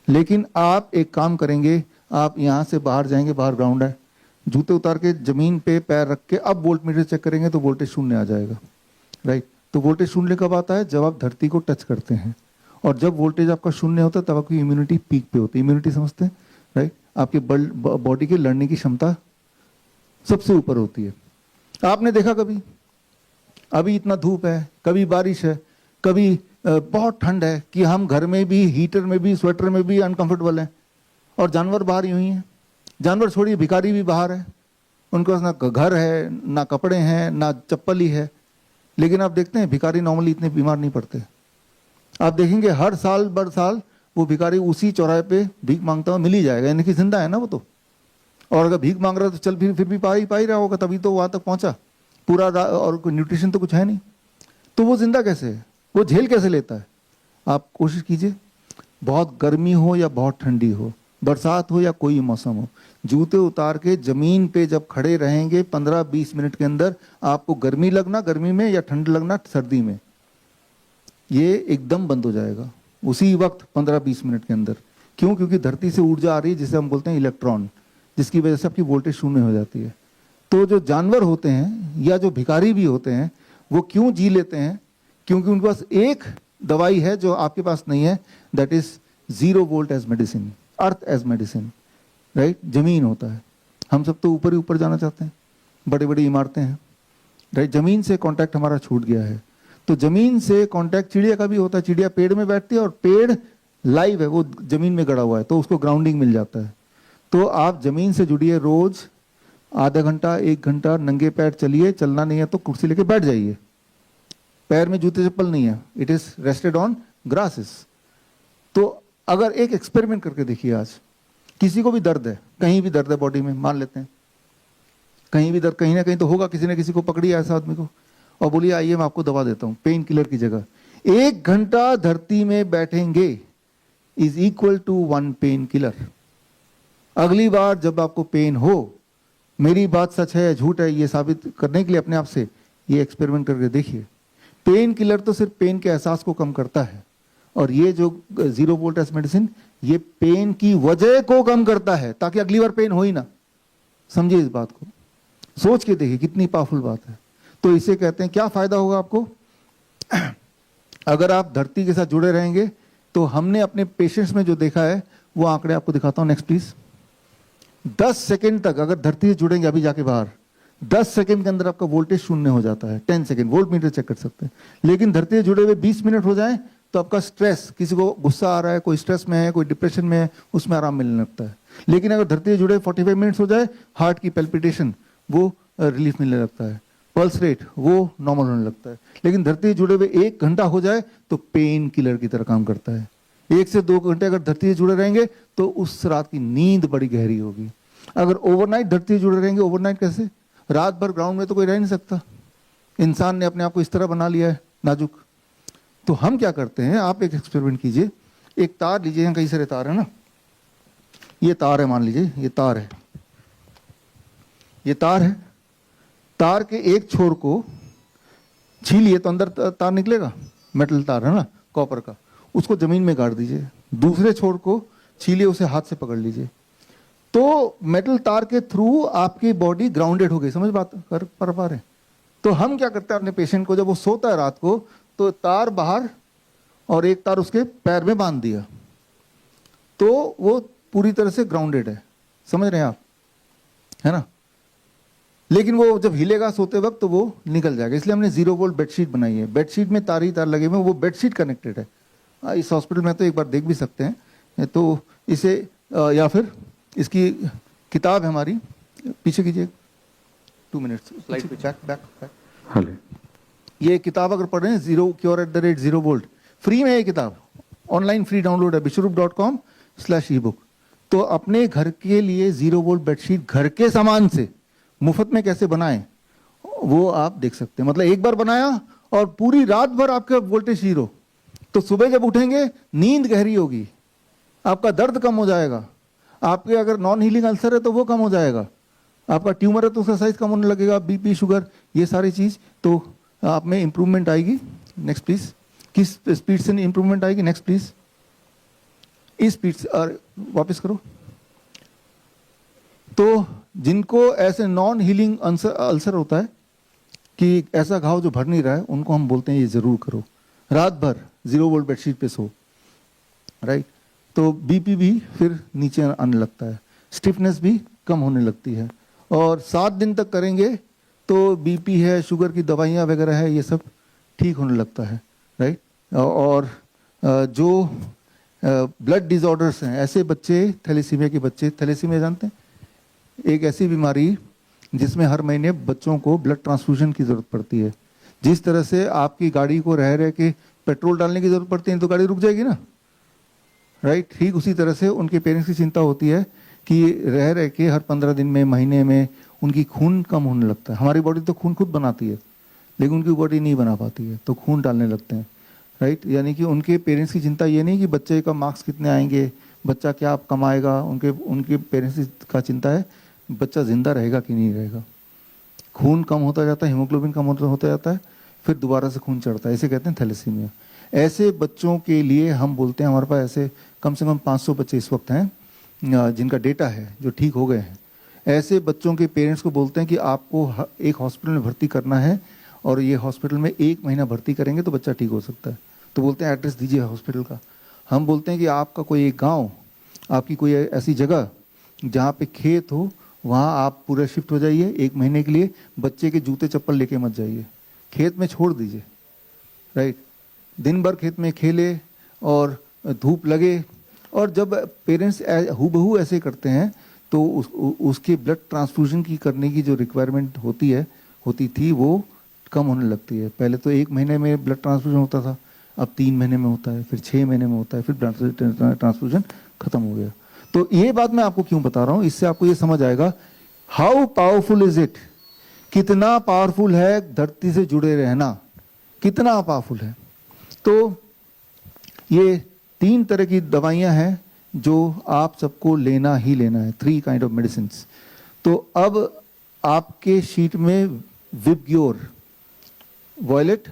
लेकिन आप एक काम करेंगे, आप यहाँ से बाहर जाएंगे, बाहर ग्राउंड है, जूते उतार के जमीन पे पैर रख के अब वोल्ट मीटर चेक करेंगे तो वोल्टेज 0 आ जाएगा, राइट। तो वोल्टेज 0 कब आता है? जब आप धरती को टच करते हैं। और जब वोल्टेज आपका 0 होता है तब आपकी इम्यूनिटी पीक पे होती है। इम्यूनिटी समझते हैं, राइट। आपके बॉडी की लड़ने की क्षमता सबसे ऊपर होती है। आपने देखा कभी, अभी इतना धूप है, कभी बारिश है, कभी बहुत ठंड है कि हम घर में भी, हीटर में भी, स्वेटर में भी अनकंफर्टेबल हैं, और जानवर बाहर यूं ही हैं। जानवर छोड़िए, भिखारी भी बाहर है, उनके पास ना घर है, ना कपड़े हैं, ना चप्पल ही है। लेकिन आप देखते हैं भिखारी नॉर्मली इतने बीमार नहीं पड़ते। आप देखेंगे हर साल बर साल वो भिखारी उसी चौराहे पे भीख मांगता हुआ मिल ही जाएगा, यानी कि जिंदा है ना वो तो। और अगर भीख मांग रहा है तो चल फिर भी पा ही रहा होगा, तभी तो वहां तक पहुंचा पूरा। और कोई न्यूट्रिशन तो कुछ है नहीं, तो वो जिंदा कैसे है, वो झेल कैसे लेता है? आप कोशिश कीजिए, बहुत गर्मी हो या बहुत ठंडी हो, बरसात हो या कोई मौसम हो, जूते उतार के जमीन पे जब खड़े रहेंगे 15-20 मिनट के अंदर आपको गर्मी लगना गर्मी में या ठंड लगना सर्दी में, ये एकदम बंद हो जाएगा उसी वक्त 15-20 मिनट के अंदर। क्यों? क्योंकि धरती से ऊर्जा आ रही है जिसे हम बोलते हैं इलेक्ट्रॉन, जिसकी वजह से आपकी वोल्टेज 0 हो जाती है। तो जो जानवर होते हैं या जो भिखारी भी होते हैं वो क्यों जी लेते हैं? क्योंकि उनके पास एक दवाई है जो आपके पास नहीं है, that is 0 volt as medicine. Earth as medicine, right. जमीन होता है, हम सब तो ऊपर ही ऊपर जाना चाहते हैं, बड़ी बड़ी इमारतें हैं, राइट। जमीन से कांटेक्ट हमारा छूट गया है। तो जमीन से कांटेक्ट चिड़िया का भी होता है, चिड़िया पेड़ में बैठती है और पेड़ लाइव है, वो जमीन में गड़ा हुआ है, तो उसको ग्राउंडिंग मिल जाता है। तो आप जमीन से जुड़िए, रोज आधा घंटा 1 घंटा नंगे पैर चलिए, चलना नहीं है तो कुर्सी लेके बैठ जाइए, पैर में जूते चप्पल नहीं है, it is rested on grasses. तो अगर एक एक्सपेरिमेंट करके देखिए, आज किसी को भी दर्द है, कहीं भी दर्द है बॉडी में, मान लेते हैं कहीं भी दर्द, कहीं ना कहीं तो होगा, किसी ने किसी को पकड़ी ऐसा आदमी को और बोलिए आइए मैं आपको दवा देता हूं पेन किलर की जगह, 1 घंटा धरती में बैठेंगे is equal to 1 painkiller. अगली बार जब आपको पेन हो, मेरी बात सच है या झूठ है ये साबित करने के लिए अपने आप से ये एक्सपेरिमेंट करके देखिए। पेन किलर तो सिर्फ पेन के एहसास को कम करता है, और ये जो 0 वोल्ट एज मेडिसिन ये पेन की वजह को कम करता है, ताकि अगली बार पेन हो ही ना। समझिए इस बात को, सोच के देखिए कितनी पावरफुल बात है। तो इसे कहते हैं, क्या फायदा होगा आपको अगर आप धरती के साथ जुड़े रहेंगे। तो हमने अपने पेशेंट्स में जो देखा है वो आंकड़े आपको दिखाता हूं, नेक्स्ट प्लीज। 10 सेकंड तक अगर धरती से जुड़ेंगे, अभी जाके बाहर 10 सेकंड के अंदर आपका वोल्टेज शून्य हो जाता है। 10 सेकंड वोल्ट मीटर चेक कर सकते हैं। लेकिन धरती से जुड़े हुए 20 मिनट हो जाए तो आपका स्ट्रेस, किसी को गुस्सा आ रहा है, कोई स्ट्रेस में है, कोई डिप्रेशन में है, उसमें आराम मिलने लगता है। लेकिन अगर धरती से जुड़े 45 मिनट्स हो जाए, हार्ट की पैल्पिटेशन वो रिलीफ मिलने लगता है, पल्स रेट वो नॉर्मल होने लगता है। लेकिन धरती से जुड़े हुए 1 घंटा हो जाए तो पेन किलर की तरह काम करता है। 1 से 2 घंटे अगर धरती से जुड़े रहेंगे तो उस रात की नींद बड़ी गहरी होगी। अगर ओवरनाइट धरती से जुड़े रहेंगे, ओवरनाइट कैसे, रात भर ग्राउंड में तो कोई रह नहीं सकता, इंसान ने अपने आप को इस तरह बना लिया है नाजुक। तो हम क्या करते हैं, आप एक एक्सपेरिमेंट कीजिए, एक तार लीजिए, यहाँ कई सारे तार है ना, ये तार है, मान लीजिए ये तार है, ये तार है, तार के एक छोर को छीलिए तो अंदर तार निकलेगा, मेटल तार है ना, कॉपर का, उसको जमीन में गाड़ दीजिए। दूसरे छोर को छीलिए, उसे हाथ से पकड़ लीजिए, तो मेटल तार के थ्रू आपकी बॉडी ग्राउंडेड हो गई। समझ बात कर पा रहे हैं। तो हम क्या करते हैं अपने पेशेंट को, जब वो सोता है रात को, तो तार बाहर और एक तार उसके पैर में बांध दिया, तो वो पूरी तरह से ग्राउंडेड है। समझ रहे हैं आप, है ना। लेकिन वो जब हिलेगा सोते वक्त तो वो निकल जाएगा, इसलिए हमने 0 वोल्ट बेडशीट बनाई है। बेडशीट में तार ही तार लगे हुए, वो बेडशीट कनेक्टेड है। इस हॉस्पिटल में तो एक बार देख भी सकते हैं। तो इसे या फिर इसकी किताब है हमारी, पीछे कीजिए 2 मिनट्स, स्लाइड पे, बैक। ये किताब अगर पढ़ रहे हैं, cure@0 volt, फ्री में है ये किताब, ऑनलाइन फ्री डाउनलोड है, bishrup.com/ebook। तो अपने घर के लिए 0 वोल्ट बेडशीट घर के सामान से मुफ्त में कैसे बनाएं वो आप देख सकते हैं। मतलब एक बार बनाया और पूरी रात भर आपका वोल्टेज 0, तो सुबह जब उठेंगे नींद गहरी होगी, आपका दर्द कम हो जाएगा, आपके अगर नॉन हीलिंग अल्सर है तो वो कम हो जाएगा, आपका ट्यूमर है तो उसका साइज कम होने लगेगा, बीपी शुगर ये सारी चीज, तो आप में इंप्रूवमेंट आएगी। Next please. किस स्पीड से इंप्रूवमेंट आएगी, नेक्स्ट प्लीज। इस स्पीड से, और वापस करो। तो जिनको ऐसे नॉन हीलिंग अल्सर होता है कि ऐसा घाव जो भर नहीं रहा है, उनको हम बोलते हैं ये जरूर करो, रात भर 0 वोल्ट बेडशीट पे सो, राइट। तो बीपी भी फिर नीचे आने लगता है, स्टिफनेस भी कम होने लगती है, और 7 दिन तक करेंगे तो बीपी है, शुगर की दवाइयाँ वगैरह है, ये सब ठीक होने लगता है, राइट। और जो ब्लड डिसऑर्डर्स हैं, ऐसे बच्चे, थैलेसीमिया के बच्चे, थैलेसीमिया जानते हैं, एक ऐसी बीमारी जिसमें हर महीने बच्चों को ब्लड ट्रांसफ्यूजन की जरूरत पड़ती है। जिस तरह से आपकी गाड़ी को रह रह के पेट्रोल डालने की जरूरत पड़ती है तो गाड़ी रुक जाएगी ना, राइट। ठीक उसी तरह से उनके पेरेंट्स की चिंता होती है कि रह रह के हर 15 दिन में, महीने में उनकी खून कम होने लगता है। हमारी बॉडी तो खून खुद बनाती है, लेकिन उनकी बॉडी नहीं बना पाती है, तो खून डालने लगते हैं, राइट। यानी कि उनके पेरेंट्स की चिंता ये नहीं कि बच्चे का मार्क्स कितने आएंगे, बच्चा क्या कमाएगा, उनके पेरेंट्स का चिंता है बच्चा जिंदा रहेगा कि नहीं रहेगा। खून कम होता जाता है, हीमोग्लोबिन कम होता जाता है, फिर दोबारा से खून चढ़ता है, इसे कहते हैं थैलेसीमिया। ऐसे बच्चों के लिए हम बोलते हैं, हमारे पास ऐसे कम से कम 500 बच्चे इस वक्त हैं जिनका डेटा है जो ठीक हो गए हैं। ऐसे बच्चों के पेरेंट्स को बोलते हैं कि आपको एक हॉस्पिटल में भर्ती करना है, और ये हॉस्पिटल में 1 महीना भर्ती करेंगे तो बच्चा ठीक हो सकता है। तो बोलते हैं एड्रेस दीजिए हॉस्पिटल का। हम बोलते हैं कि आपका कोई एक गाँव आपकी कोई ऐसी जगह जहाँ पे खेत हो, वहाँ आप पूरा शिफ्ट हो जाइए 1 महीने के लिए। बच्चे के जूते चप्पल लेके मत जाइए, खेत में छोड़ दीजिए, राइट। दिन भर खेत में खेले और धूप लगे, और जब पेरेंट्स हूबहू ऐसे करते हैं तो उसके ब्लड ट्रांसफ्यूजन की करने की जो रिक्वायरमेंट होती थी वो कम होने लगती है। पहले तो 1 महीने में ब्लड ट्रांसफ्यूजन होता था, अब 3 महीने में होता है, फिर 6 महीने में होता है, फिर ब्लड ट्रांसफ्यूजन खत्म हो गया। तो ये बात मैं आपको क्यों बता रहा हूँ, इससे आपको ये समझ आएगा हाउ पावरफुल इज इट, कितना पावरफुल है धरती से जुड़े रहना, कितना पावरफुल है। तो ये 3 तरह की दवाइयां हैं जो आप सबको लेना ही लेना है, 3 काइंड ऑफ मेडिसिन। तो अब आपके शीट में विबग्योर, वॉयलेट,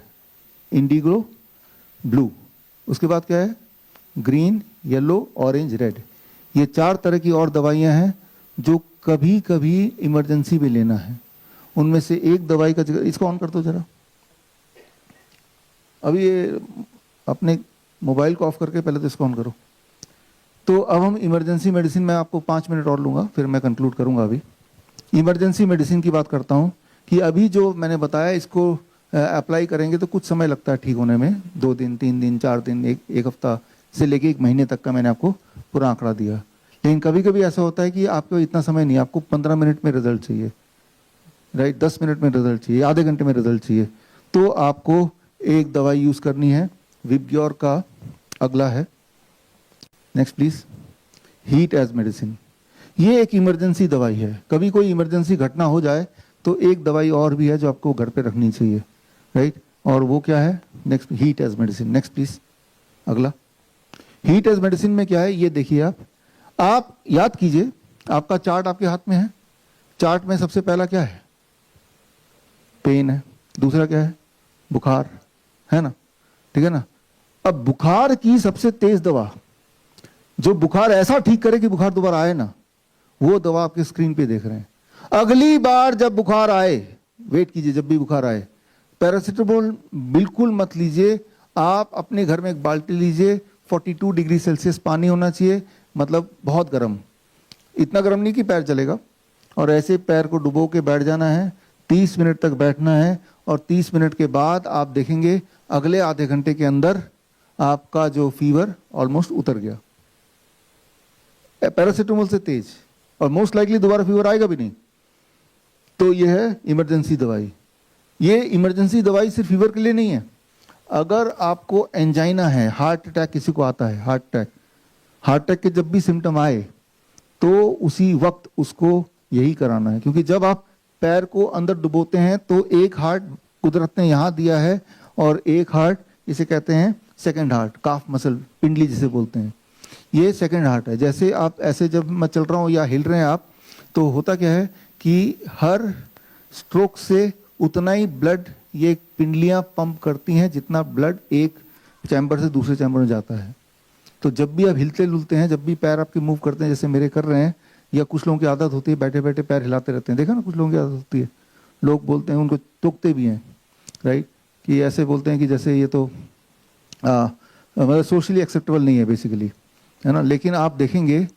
इंडिगो, ब्लू, उसके बाद क्या है, ग्रीन, येलो, ऑरेंज, रेड, ये 4 तरह की और दवाइयां हैं जो कभी कभी इमरजेंसी में लेना है। उनमें से एक दवाई का जिक्र, इसको ऑन कर दो जरा, अभी ये अपने मोबाइल को ऑफ करके पहले तो इसको ऑन करो। तो अब हम इमरजेंसी मेडिसिन में आपको 5 मिनट और लूंगा, फिर मैं कंक्लूड करूंगा। अभी इमरजेंसी मेडिसिन की बात करता हूं कि अभी जो मैंने बताया इसको अप्लाई करेंगे तो कुछ समय लगता है ठीक होने में, 2 दिन, 3 दिन, 4 दिन, एक हफ्ता से लेके 1 महीने तक का मैंने आपको पूरा आंकड़ा दिया। लेकिन कभी कभी ऐसा होता है कि आपको इतना समय नहीं, आपको 15 मिनट में रिजल्ट चाहिए, राइट, 10 मिनट में रिजल्ट चाहिए, आधे घंटे में रिजल्ट चाहिए। तो आपको एक दवाई यूज करनी है, विबग्योर का अगला है, next please, heat as medicine. ये एक इमरजेंसी दवाई है, कभी कोई इमरजेंसी घटना हो जाए तो एक दवाई और भी है जो आपको घर पे रखनी चाहिए, राइट। और वो क्या है, next, heat as medicine. Next please, अगला। हीट एज मेडिसिन में क्या है ये देखिए, आप याद कीजिए, आपका चार्ट आपके हाथ में है, चार्ट में सबसे पहला क्या है, पेन है, दूसरा क्या है, बुखार है ना, ठीक है ना। अब बुखार की सबसे तेज दवा, जो बुखार ऐसा ठीक करे कि बुखार दोबारा आए ना, वो दवा आपके स्क्रीन पे देख रहे हैं। अगली बार जब बुखार आए, वेट कीजिए, जब भी बुखार आए पैरासिटामोल बिल्कुल मत लीजिए, आप अपने घर में एक बाल्टी लीजिए, 42 डिग्री सेल्सियस पानी होना चाहिए, मतलब बहुत गर्म, इतना गर्म नहीं कि पैर चलेगा, और ऐसे पैर को डुबो के बैठ जाना है, 30 मिनट तक बैठना है, और 30 मिनट के बाद आप देखेंगे अगले आधे घंटे के अंदर आपका जो फीवर ऑलमोस्ट उतर गया, पैरासिटामोल से तेज, और मोस्ट लाइकली दोबारा फीवर आएगा भी नहीं। तो ये है इमरजेंसी दवाई। ये इमरजेंसी दवाई सिर्फ फीवर के लिए नहीं है, अगर आपको एंजाइना है, हार्ट अटैक किसी को आता है, हार्ट अटैक के जब भी सिम्टम आए तो उसी वक्त उसको यही कराना है, क्योंकि जब आप पैर को अंदर डुबोते हैं तो एक हार्ट कुदरत ने यहाँ दिया है, और एक हार्ट, इसे कहते हैं सेकंड हार्ट, काफ मसल, पिंडली जिसे बोलते हैं, ये सेकंड हार्ट है। जैसे आप ऐसे जब मैं चल रहा हूँ या हिल रहे हैं आप, तो होता क्या है कि हर स्ट्रोक से उतना ही ब्लड ये पिंडलियां पंप करती हैं जितना ब्लड एक चैम्बर से दूसरे चैम्बर में जाता है। तो जब भी आप हिलते डुलते हैं, जब भी पैर आपके मूव करते हैं, जैसे मेरे कर रहे हैं, या कुछ लोगों की आदत होती है बैठे बैठे पैर हिलाते रहते हैं, देखा ना, कुछ लोगों की आदत होती है, लोग बोलते हैं, उनको टोकते भी हैं, राइट, कि ऐसे बोलते हैं कि जैसे ये तो मतलब सोशली एक्सेप्टेबल नहीं है बेसिकली, है ना। लेकिन आप देखेंगे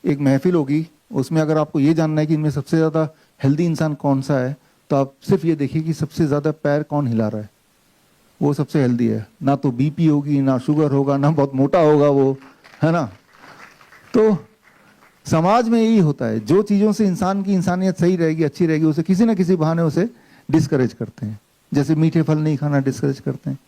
एक महफिल होगी, उसमें अगर आपको ये जानना है कि इनमें सबसे ज़्यादा हेल्दी इंसान कौन सा है, तो आप सिर्फ ये देखिए कि सबसे ज़्यादा पैर कौन हिला रहा है, वो सबसे हेल्दी है। ना तो बीपी होगी, ना शुगर होगा, ना बहुत मोटा होगा वो, है ना। तो समाज में यही होता है, जो चीज़ों से इंसान की इंसानियत सही रहेगी, अच्छी रहेगी, उसे किसी ना किसी बहाने उसे डिस्करेज करते हैं। जैसे मीठे फल नहीं खाना डिस्करेज करते हैं,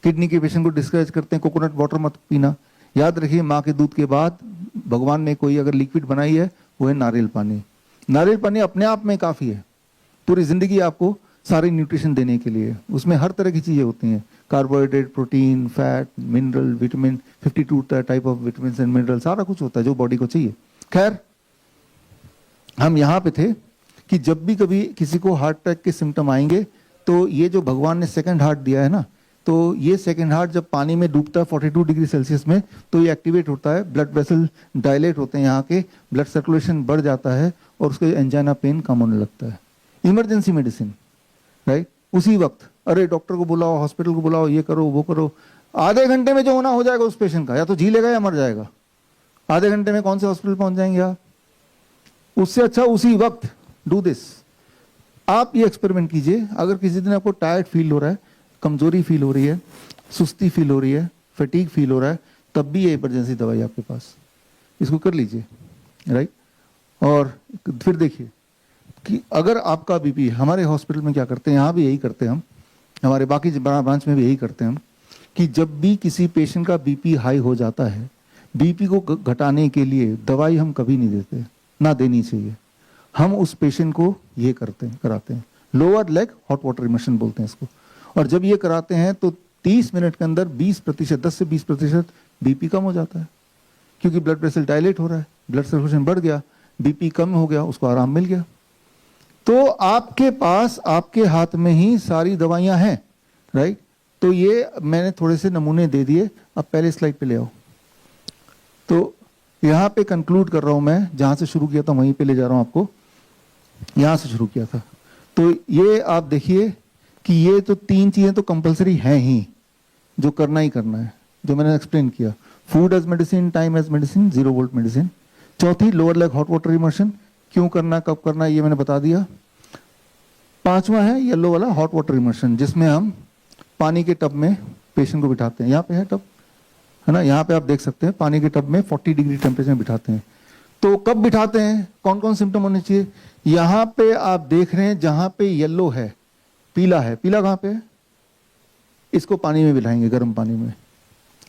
किडनी के पेशेंट को डिस्करेज करते हैं, कोकोनट वाटर मत पीना। याद रखिए, माँ के दूध के बाद भगवान ने कोई अगर लिक्विड बनाई है वो है नारियल पानी। नारियल पानी अपने आप में काफ़ी है पूरी ज़िंदगी आपको सारी न्यूट्रिशन देने के लिए। उसमें हर तरह की चीज़ें होती हैं, carbohydrate, protein, fat, mineral, vitamin, 52 type of vitamin and mineral, सारा कुछ होता है जो बॉडी को चाहिए। खैर, हम यहाँ पे थे कि जब भी कभी किसी को हार्ट अटैक के सिम्टम आएंगे, तो ये जो भगवान ने सेकंड हार्ट दिया है ना, तो ये सेकंड हार्ट जब पानी में डूबता है 42 डिग्री सेल्सियस में, तो ये एक्टिवेट होता है, ब्लड वेसल डायलेट होते हैं, यहाँ के ब्लड सर्कुलेशन बढ़ जाता है, और उसके एंजाइना पेन कम होने लगता है। इमरजेंसी मेडिसिन, राइट, उसी वक्त, अरे डॉक्टर को बुलाओ, हॉस्पिटल को बुलाओ, ये करो वो करो, आधे घंटे में जो होना हो जाएगा उस पेशेंट का, या तो जी लेगा या मर जाएगा। आधे घंटे में कौन से हॉस्पिटल पहुंच जाएंगे आप? उससे अच्छा उसी वक्त डू दिस। आप ये एक्सपेरिमेंट कीजिए, अगर किसी दिन आपको टायर्ड फील हो रहा है, कमजोरी फील हो रही है, सुस्ती फील हो रही है, फटीग फील हो रहा है, तब भी ये इमरजेंसी दवाई आपके पास, इसको कर लीजिए, राइट। और फिर देखिए कि अगर आपका बीपी, हमारे हॉस्पिटल में क्या करते हैं, यहाँ भी यही करते हैं हम, हमारे बाकी ब्रांच में भी यही करते हैं हम, कि जब भी किसी पेशेंट का बीपी हाई हो जाता है, बीपी को घटाने के लिए दवाई हम कभी नहीं देते, ना देनी चाहिए। हम उस पेशेंट को ये कराते हैं lower leg hot water immersion बोलते हैं इसको। और जब ये कराते हैं तो 30 मिनट के अंदर 20%, 10 से 20% बीपी कम हो जाता है, क्योंकि ब्लड प्रेशर डायलेट हो रहा है, ब्लड सर्कुलेशन बढ़ गया, बीपी कम हो गया, उसको आराम मिल गया। तो आपके पास, आपके हाथ में ही सारी दवाइयां हैं, राइट। तो ये मैंने थोड़े से नमूने दे दिए, अब पहले स्लाइड पे ले आओ। तो यहाँ पे कंक्लूड कर रहा हूं मैं, जहां से शुरू किया था वहीं पे ले जा रहा हूं आपको, यहां से शुरू किया था। तो ये आप देखिए कि ये तो 3 चीजें तो कंपलसरी हैं ही, जो करना ही करना है, जो मैंने एक्सप्लेन किया। Food as medicine, time as medicine, 0 volt medicine. चौथी lower leg hot water immersion, क्यों करना, कब करना, ये मैंने बता दिया। 5वां है येलो वाला हॉट वाटर इमर्शन, जिसमें हम पानी के टब में पेशेंट को बिठाते हैं। यहाँ पे है टब, है ना, यहाँ पे आप देख सकते हैं, पानी के टब में 40 डिग्री टेम्परेचर में बिठाते हैं। तो कब बिठाते हैं, कौन कौन सिम्टम होने चाहिए? यहाँ पे आप देख रहे हैं, जहां पे येलो है, पीला है, पीला कहाँ पे है, इसको पानी में बिठाएंगे, गर्म पानी में,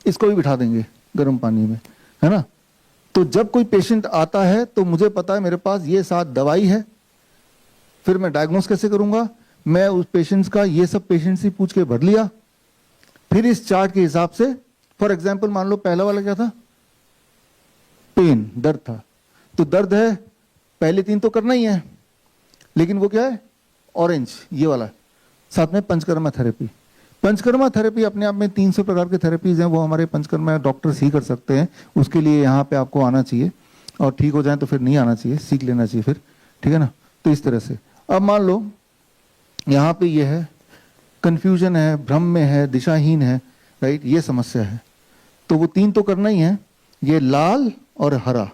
इसको भी बिठा देंगे गर्म पानी में, है ना। तो जब कोई पेशेंट आता है तो मुझे पता है मेरे पास ये 7 दवाई है, फिर मैं डायग्नोस कैसे करूंगा? मैं उस पेशेंट्स का ये सब पेशेंट से पूछ के भर लिया, फिर इस चार्ट के हिसाब से, फॉर एग्जाम्पल मान लो पहला वाला क्या था, पेन, दर्द था, तो दर्द है, पहले 3 तो करना ही है, लेकिन वो क्या है, ऑरेंज ये वाला, साथ में पंचकर्मा थेरेपी। पंचकर्मा थेरेपी अपने आप में 300 प्रकार के थेरेपीज हैं, वो हमारे पंचकर्मा डॉक्टर्स ही कर सकते हैं। उसके लिए यहाँ पे आपको आना चाहिए, और ठीक हो जाए तो फिर नहीं आना चाहिए, सीख लेना चाहिए फिर, ठीक है ना। तो इस तरह से अब मान लो यहाँ पे ये है, कंफ्यूजन है, भ्रम में है, दिशाहीन है, राइट, ये समस्या है, तो वो 3 तो करना ही है, ये लाल और हरा,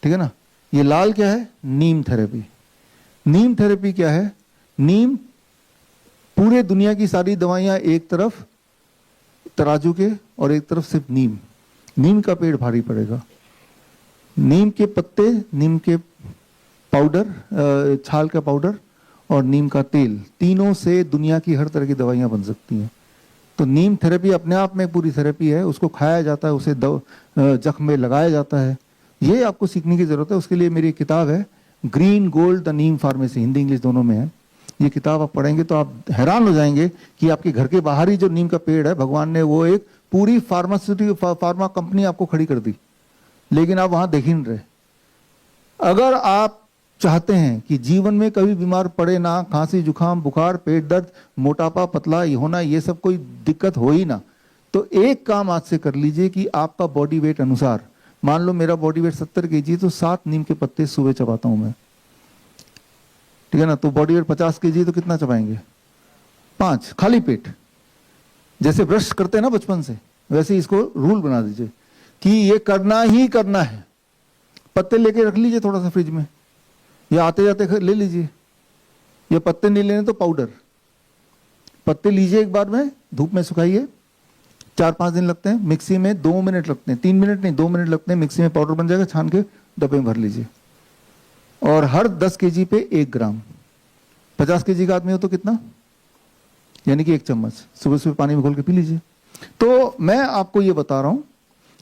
ठीक है ना। ये लाल क्या है, नीम थेरेपी। नीम थेरेपी क्या है, नीम, पूरे दुनिया की सारी दवाइयां एक तरफ तराजू के और एक तरफ सिर्फ नीम, नीम का पेड़ भारी पड़ेगा। नीम के पत्ते, नीम के पाउडर, छाल का पाउडर और नीम का तेल, तीनों से दुनिया की हर तरह की दवाइयां बन सकती हैं। तो नीम थेरेपी अपने आप में पूरी थेरेपी है, उसको खाया जाता है, उसे जख्म में लगाया जाता है। ये आपको सीखने की जरूरत है। उसके लिए मेरी एक किताब है, green gold the Neem pharmacy, Hindi English दोनों में है। ये किताब आप पढ़ेंगे तो आप हैरान हो जाएंगे कि आपके घर के बाहर ही जो नीम का पेड़ है, भगवान ने वो एक पूरी फार्मा कंपनी आपको खड़ी कर दी, लेकिन आप वहां देख ही नहीं रहे। अगर आप चाहते हैं कि जीवन में कभी बीमार पड़े ना, खांसी, जुकाम, बुखार, पेट दर्द, मोटापा, पतला होना, ये सब कोई दिक्कत हो ही ना, तो एक काम आज से कर लीजिए कि आपका बॉडी वेट अनुसार, मान लो मेरा बॉडी वेट 70 kg, तो 7 नीम के पत्ते सुबह चबाता हूं मैं, ठीक है ना। तो बॉडी वेट 50 kg तो कितना चबाएंगे, 5, खाली पेट। जैसे ब्रश करते हैं ना बचपन से, वैसे इसको रूल बना दीजिए कि ये करना ही करना है। पत्ते लेके रख लीजिए थोड़ा सा फ्रिज में, या आते जाते ले लीजिए, या पत्ते नहीं लेने तो पाउडर, पत्ते लीजिए एक बार में, धूप में सुखाइए, 4-5 दिन लगते हैं, मिक्सी में 2 मिनट लगते हैं, 3 मिनट नहीं 2 मिनट लगते हैं, मिक्सी में पाउडर बन जाएगा, छान के डब्बे में भर लीजिए। और हर 10 kg पे 1 ग्राम, 50 kg का आदमी हो तो कितना, यानी कि 1 चम्मच सुबह सुबह पानी में घोल के पी लीजिए। तो मैं आपको ये बता रहा हूं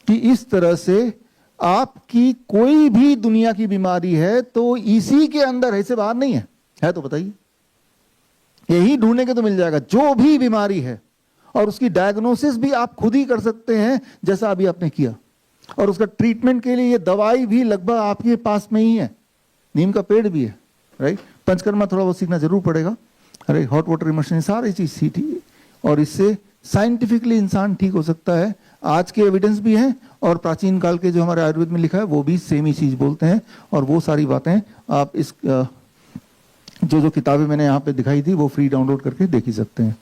कि इस तरह से आपकी कोई भी दुनिया की बीमारी है तो इसी के अंदर है, इससे बाहर नहीं है तो बताइए, यही ढूंढने के तो मिल जाएगा जो भी बीमारी है। और उसकी डायग्नोसिस भी आप खुद ही कर सकते हैं, जैसा अभी आपने किया। और उसका ट्रीटमेंट के लिए ये दवाई भी लगभग आपके पास में ही है, नीम का पेड़ भी है, राइट। पंचकर्मा थोड़ा बहुत सीखना जरूर पड़ेगा, अरे हॉट वाटर इमर्शन, सारी चीज सीखी, और इससे साइंटिफिकली इंसान ठीक हो सकता है। आज के एविडेंस भी हैं, और प्राचीन काल के जो हमारे आयुर्वेद में लिखा है वो भी सेम ही चीज बोलते हैं। और वो सारी बातें आप इस जो किताबें मैंने यहाँ पे दिखाई थी वो फ्री डाउनलोड करके देख ही सकते हैं।